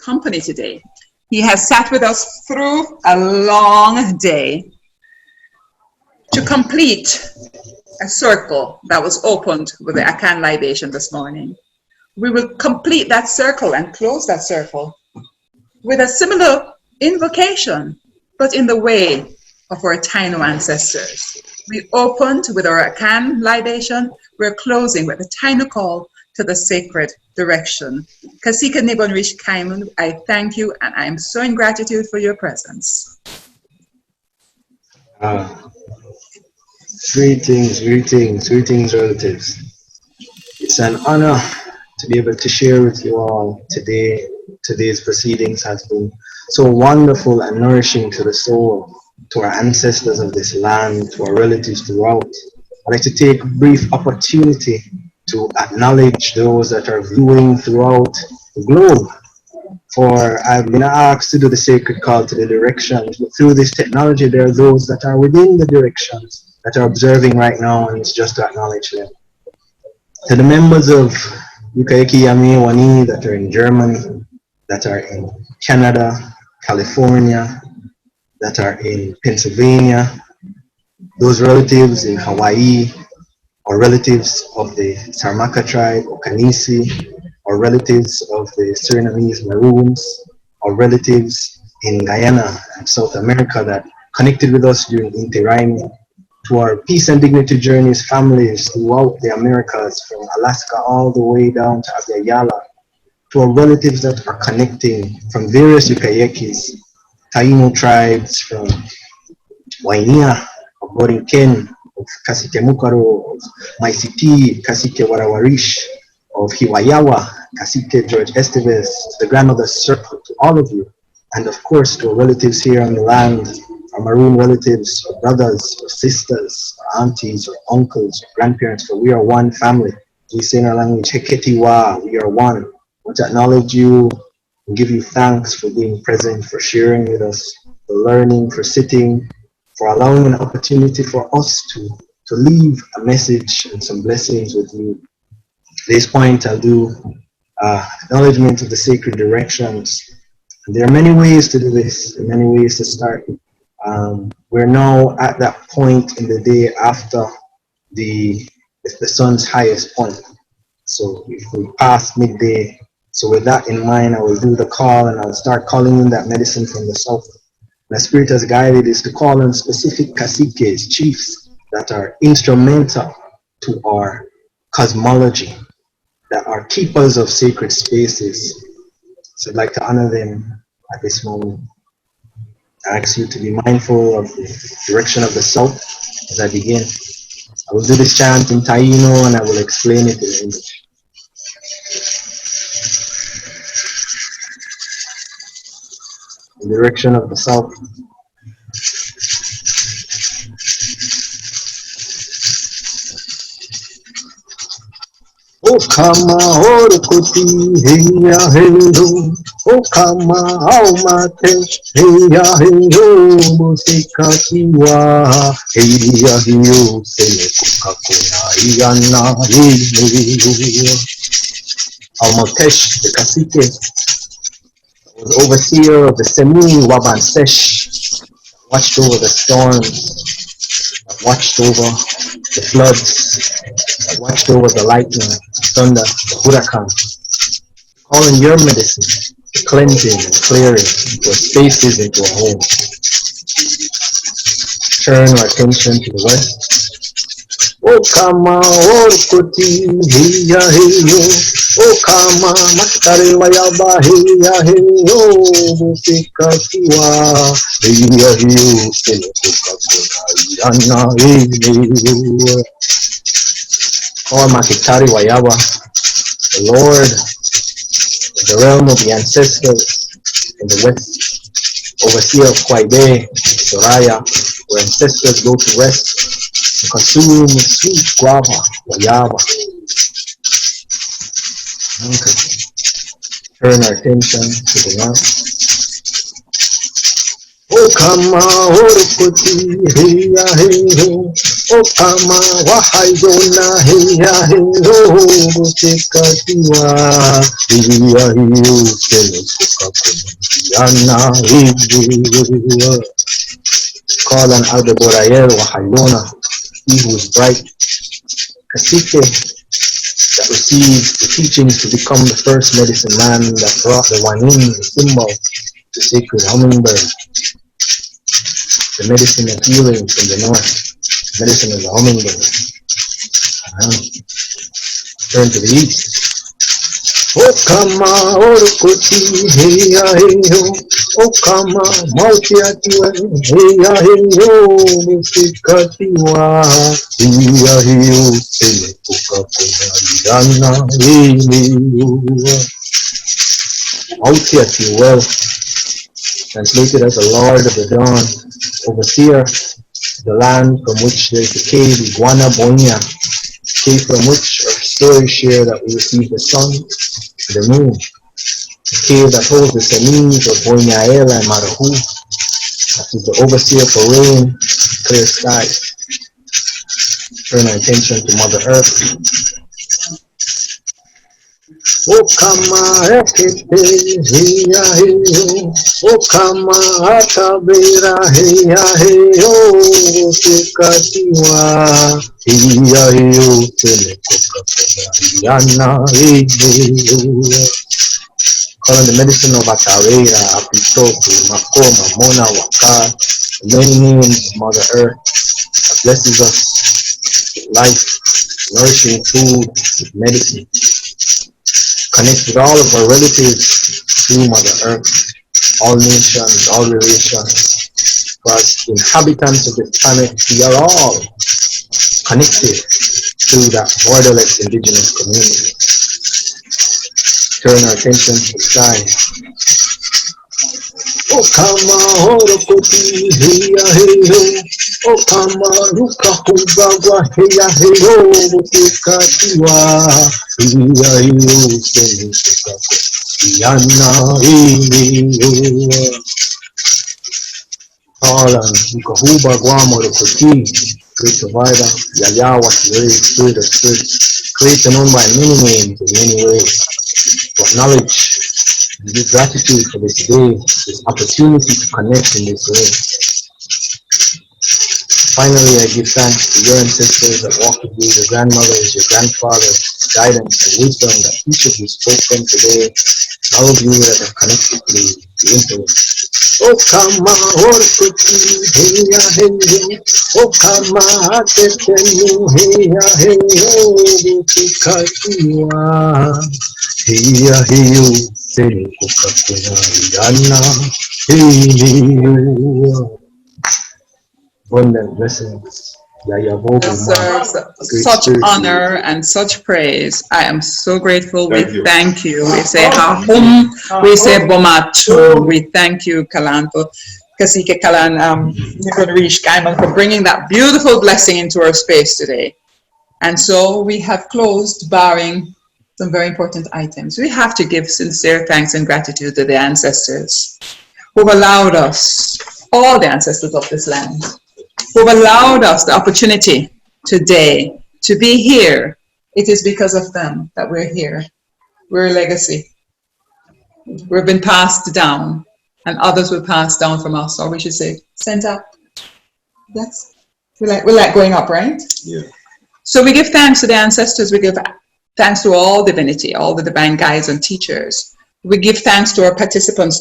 company today. He has sat with us through a long day to complete a circle that was opened with the Akan libation this morning. We will complete that circle and close that circle with a similar invocation, but in the way of our Tiano ancestors. We opened with our Akan libation. We're closing with the Tiano call to the sacred direction. Kasike Nibonri Kaiman, I thank you and I am so in gratitude for your presence. Greetings, relatives. It's an honor to be able to share with you all today. Today's proceedings has been so wonderful and nourishing to the soul, to our ancestors of this land, to our relatives throughout. I'd like to take a brief opportunity to acknowledge those that are viewing throughout the globe. For I've been asked to do the sacred call to the directions, but through this technology, there are those that are within the directions that are observing right now, and it's just to acknowledge them. To the members of Yukaiki Yami Wani that are in Germany, that are in Canada, California, that are in Pennsylvania, those relatives in Hawaii, or relatives of the Sarmaka tribe, or Kanisi, or relatives of the Surinamese Maroons, or relatives in Guyana and South America that connected with us during Inti Raymi, to our Peace and Dignity Journeys families throughout the Americas, from Alaska all the way down to Abiyala, to our relatives that are connecting from various Yukayekis, Taino tribes from Wainia, of Borinken, of Kasike Mukaro, of Maisiti, Kasike Warawarish, of Hiwayawa, Kasike George Esteves, to the grandmother's circle, to all of you, and of course to our relatives here on the land, our Maroon relatives, our brothers, our sisters, our aunties, our uncles, our grandparents, for we are one family. We say in our language, Heketiwa, we are one. I want to acknowledge you and give you thanks for being present, for sharing with us, for learning, for sitting, for allowing an opportunity for us to leave a message and some blessings with you. At this point, I'll do acknowledgement of the sacred directions. And there are many ways to do this, there are many ways to start. We're now at that point in the day after the sun's highest point. So if we pass midday, so with that in mind, I will do the call and I'll start calling in that medicine from the south. My spirit has guided is to call on specific caciques, chiefs, that are instrumental to our cosmology, that are keepers of sacred spaces. So I'd like to honor them at this moment. I ask you to be mindful of the direction of the south as I begin. I will do this chant in Taino and I will explain it in English. The direction of the south. O kama orukoti heya heyo, o kama aumate heya heyo, musika kiwa heya heyo, sele kukakona iyana heyo. Almatesh, the cacique, was overseer of the Semu Waban Sesh, watched over the storms, watched over the floods, watched over the lightning, the thunder, the huracan, calling your medicine, the cleansing and clearing your spaces into a home. Turn our attention to the west. O kama orkuti hiya hiyo, o kama maktare wayaba hiya hiyo, musika kiwa hiya hiyo, sele kukakona iyana hiyo. Call Makitari Wayaba, the Lord of the realm of the ancestors in the west, overseer of Kwaibe, Soraya, where ancestors go to rest and consume sweet guava, Wayaba. Okay. Turn our attention to the north. O kama orukoti heya heyo, Okama wahayona heya heyo mutekatiwa iya hiyo tele kukakuna yana. Call on Aldeborayel wahayona, he who is bright, Kasike, that received the teachings to become the first medicine man that brought the wanin, the symbol, the sacred hummingbird, the medicine of healing from the north, medicine of the hummingbird. Turn to the east. Okama orokoti heya heyo, okama mautiatiwa heya heyo musikatiwa heya heyo tele kukakuna heyo. Mautiatiwa, translated as the Lord of the Dawn, overseer, the land from which there is the cave, Iguana Bonia, cave from which our stories share that we receive the sun, the moon, the cave that holds the Semis of Boinaela and Marahu, that is the overseer for rain, clear skies. Turn our attention to Mother Earth. Okama ekete heya heyo, okama atabera heya heyo musikatiwa heya heyo tele kukakuna yana heyo. Call on the medicine of Atawera, Apitoku, Makoma, Mona, Waka, the many names of Mother Earth that blesses us with life, nourishing food, with medicine. Connect with all of our relatives through Mother Earth, all nations, all relations. For as inhabitants of this planet, we are all connected through that borderless indigenous community. Turn our attention to the sky. Okama orokoti heya heyo, okama rukahubagwa heya heyo mutekatiwa heya heyo tele kukakuna heyo. Call on Rukahubagwa Morokoti, great provider, Yaya Wasiway, spirit of spirits, created known by many names in many ways. To acknowledge and give gratitude for this day, this opportunity to connect in this way. Finally, I give thanks to your ancestors that walked with you, your grandmothers, your grandfathers, guidance and wisdom that each of you spoke from today, and all of you that have connected to the internet. Okama orokoti heya heyo, okama atetenu heya heyo mutikatiwa heya heyo tele kukakuna yana heyo. Abundant blessings. Deserves such honor and such praise. I am so grateful. We thank you. We say Hahum, we say Bomatu. We thank you, Kalaan, for Kasike Kalaan Nibonri Kaiman, for bringing that beautiful blessing into our space today. And so we have closed, barring some very important items. We have to give sincere thanks and gratitude to the ancestors who've allowed us, all the ancestors of this land, who've allowed us the opportunity today to be here. It is because of them that we're here. We're a legacy. We've been passed down, and others will pass down from us, or we should say, sent up. Yes, we like going up, right? Yeah. So we give thanks to the ancestors. We give thanks to all divinity, all the divine guides and teachers. We give thanks to our participants